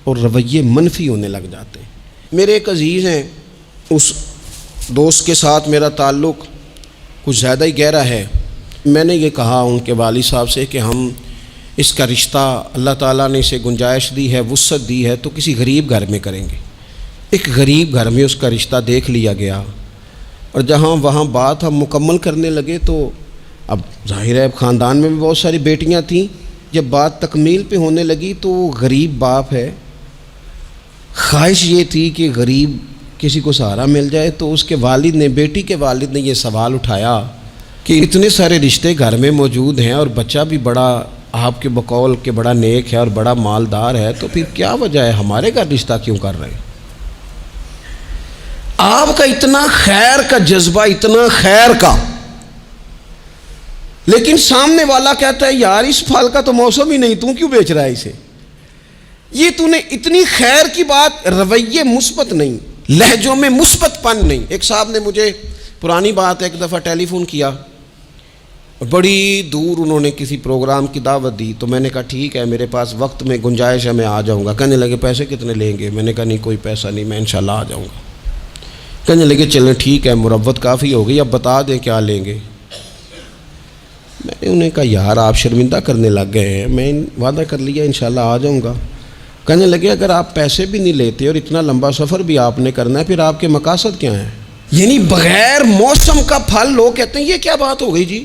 اور رویے منفی ہونے لگ جاتے ہیں۔ میرے ایک عزیز ہیں، اس دوست کے ساتھ میرا تعلق کچھ زیادہ ہی گہرا ہے۔ میں نے یہ کہا ان کے والد صاحب سے کہ ہم اس کا رشتہ، اللہ تعالیٰ نے اسے گنجائش دی ہے، وسعت دی ہے، تو کسی غریب گھر میں کریں گے۔ ایک غریب گھر میں اس کا رشتہ دیکھ لیا گیا، اور جہاں وہاں بات ہم مکمل کرنے لگے تو اب ظاہر ہے خاندان میں بھی بہت ساری بیٹیاں تھیں، جب بات تکمیل پہ ہونے لگی تو وہ غریب باپ ہے، خواہش یہ تھی کہ غریب کسی کو سہارا مل جائے، تو اس کے والد نے، بیٹی کے والد نے یہ سوال اٹھایا کہ اتنے سارے رشتے گھر میں موجود ہیں اور بچہ بھی بڑا آپ کے بقول کہ بڑا نیک ہے اور بڑا مالدار ہے، تو پھر کیا وجہ ہے ہمارے گھر رشتہ کیوں کر رہے ہیں؟ آپ کا اتنا خیر کا جذبہ، اتنا خیر کا، لیکن سامنے والا کہتا ہے یار اس پھل کا تو موسم ہی نہیں، تو کیوں بیچ رہا ہے اسے؟ یہ تو نے اتنی خیر کی بات، رویے مثبت نہیں، لہجوں میں مثبت پن نہیں۔ ایک صاحب نے مجھے، پرانی بات ہے، ایک دفعہ ٹیلی فون کیا، بڑی دور انہوں نے کسی پروگرام کی دعوت دی، تو میں نے کہا ٹھیک ہے میرے پاس وقت میں گنجائش ہے، میں آ جاؤں گا۔ کہنے لگے پیسے کتنے لیں گے؟ میں نے کہا نہیں کوئی پیسہ نہیں، میں انشاءاللہ آ جاؤں گا۔ کہنے لگے چلیں ٹھیک ہے، مروت کافی ہو گئی، اب بتا دیں کیا لیں گے۔ میں نے انہیں کہا یار آپ شرمندہ کرنے لگ گئے ہیں، میں وعدہ کر لیا انشاءاللہ آ جاؤں گا۔ کہنے لگے اگر آپ پیسے بھی نہیں لیتے اور اتنا لمبا سفر بھی آپ نے کرنا ہے، پھر آپ کے مقاصد کیا ہیں؟ یعنی بغیر موسم کا پھل، لوگ کہتے ہیں یہ کیا بات ہو گئی جی؟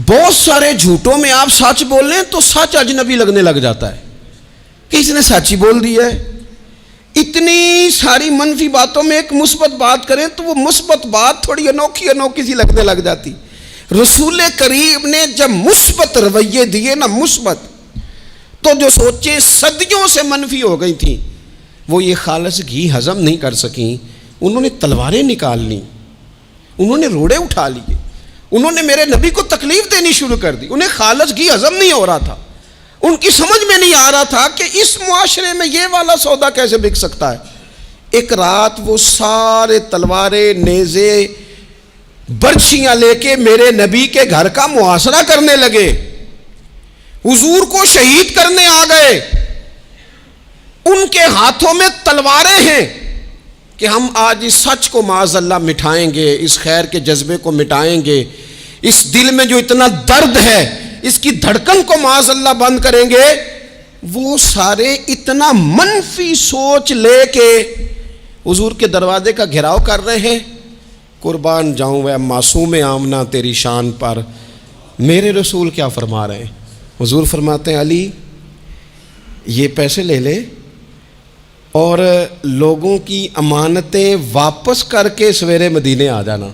بہت سارے جھوٹوں میں آپ سچ بول رہے ہیں تو سچ اجنبی لگنے لگ جاتا ہے کہ اس نے سچ ہی بول دیا ہے۔ اتنی ساری منفی باتوں میں ایک مثبت بات کریں تو وہ مثبت بات تھوڑی انوکھی انوکھی سی لگنے لگ جاتی۔ رسول کریم نے جب مثبت رویے دیے نا، مثبت، تو جو سوچیں صدیوں سے منفی ہو گئی تھیں وہ یہ خالص گھی ہضم نہیں کر سکیں، انہوں نے تلواریں نکال لیں، انہوں نے روڑے اٹھا لیے، انہوں نے میرے نبی کو تکلیف دینی شروع کر دی۔ انہیں خالص گھی ہضم نہیں ہو رہا تھا، ان کی سمجھ میں نہیں آ رہا تھا کہ اس معاشرے میں یہ والا سودا کیسے بک سکتا ہے۔ ایک رات وہ سارے تلواریں، نیزے، برچھیاں لے کے میرے نبی کے گھر کا محاصرہ کرنے لگے، حضور کو شہید کرنے آ گئے۔ ان کے ہاتھوں میں تلواریں ہیں کہ ہم آج اس سچ کو معاذ اللہ مٹھائیں گے، اس خیر کے جذبے کو مٹائیں گے، اس دل میں جو اتنا درد ہے اس کی دھڑکن کو معاذ اللہ بند کریں گے۔ وہ سارے اتنا منفی سوچ لے کے حضور کے دروازے کا گھیراؤ کر رہے ہیں۔ قربان جاؤں اے معصوم آمنہ تیری شان پر، میرے رسول کیا فرما رہے ہیں؟ حضور فرماتے ہیں علی یہ پیسے لے لے اور لوگوں کی امانتیں واپس کر کے سویرے مدینے آ جانا۔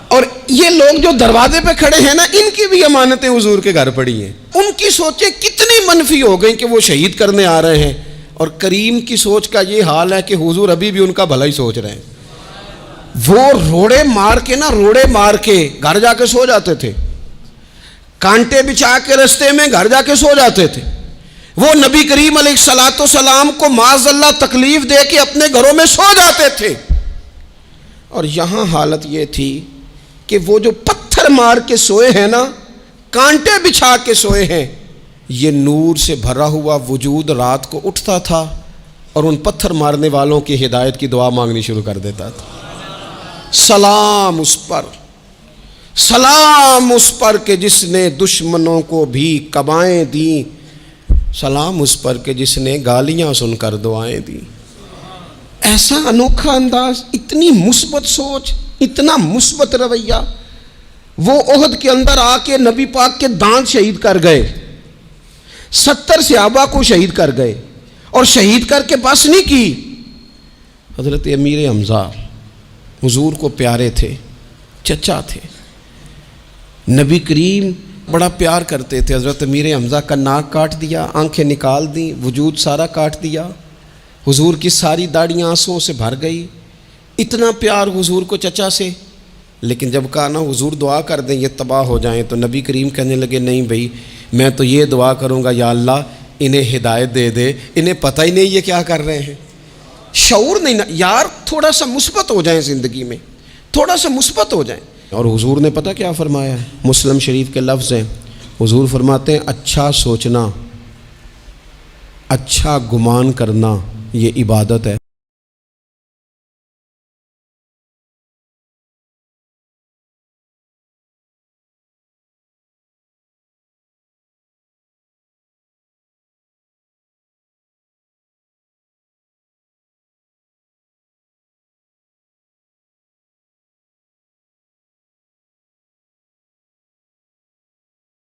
اور یہ لوگ جو دروازے پہ کھڑے ہیں نا، ان کی بھی امانتیں حضور کے گھر پڑی ہیں۔ ان کی سوچیں کتنی منفی ہو گئیں کہ وہ شہید کرنے آ رہے ہیں، اور کریم کی سوچ کا یہ حال ہے کہ حضور ابھی بھی ان کا بھلا ہی سوچ رہے ہیں۔ وہ روڑے مار کے نا، روڑے مار کے گھر جا کے سو جاتے تھے، کانٹے بچھا کے رستے میں گھر جا کے سو جاتے تھے۔ وہ نبی کریم علیہ الصلوۃ والسلام کو معاذ اللہ تکلیف دے کے اپنے گھروں میں سو جاتے تھے۔ اور یہاں حالت یہ تھی کہ وہ جو پتھر مار کے سوئے ہیں نا، کانٹے بچھا کے سوئے ہیں، یہ نور سے بھرا ہوا وجود رات کو اٹھتا تھا اور ان پتھر مارنے والوں کی ہدایت کی دعا مانگنی شروع کر دیتا تھا۔ سلام اس پر، سلام اس پر کہ جس نے دشمنوں کو بھی کبائیں دیں، سلام اس پر کہ جس نے گالیاں سن کر دعائیں دیں۔ ایسا انوکھا انداز، اتنی مثبت سوچ، اتنا مثبت رویہ۔ وہ احد کے اندر آ کے نبی پاک کے دانت شہید کر گئے، 70 صحابہ کو شہید کر گئے، اور شہید کر کے بس نہیں کی۔ حضرت امیر حمزہ حضور کو پیارے تھے، چچا تھے، نبی کریم بڑا پیار کرتے تھے۔ حضرت امیر حمزہ کا ناک کاٹ دیا، آنکھیں نکال دیں، وجود سارا کاٹ دیا، حضور کی ساری داڑیاں آنسوؤں سے بھر گئی۔ اتنا پیار حضور کو چچا سے، لیکن جب کہا نا حضور دعا کر دیں یہ تباہ ہو جائیں، تو نبی کریم کہنے لگے نہیں بھائی، میں تو یہ دعا کروں گا یا اللہ انہیں ہدایت دے دے، انہیں پتہ ہی نہیں یہ کیا کر رہے ہیں، شعور نہیں نا یار، تھوڑا سا مثبت ہو جائیں زندگی میں، تھوڑا سا مثبت ہو جائیں۔ اور حضور نے پتہ کیا فرمایا ہے؟ مسلم شریف کے لفظ ہیں، حضور فرماتے ہیں اچھا سوچنا، اچھا گمان کرنا یہ عبادت ہے۔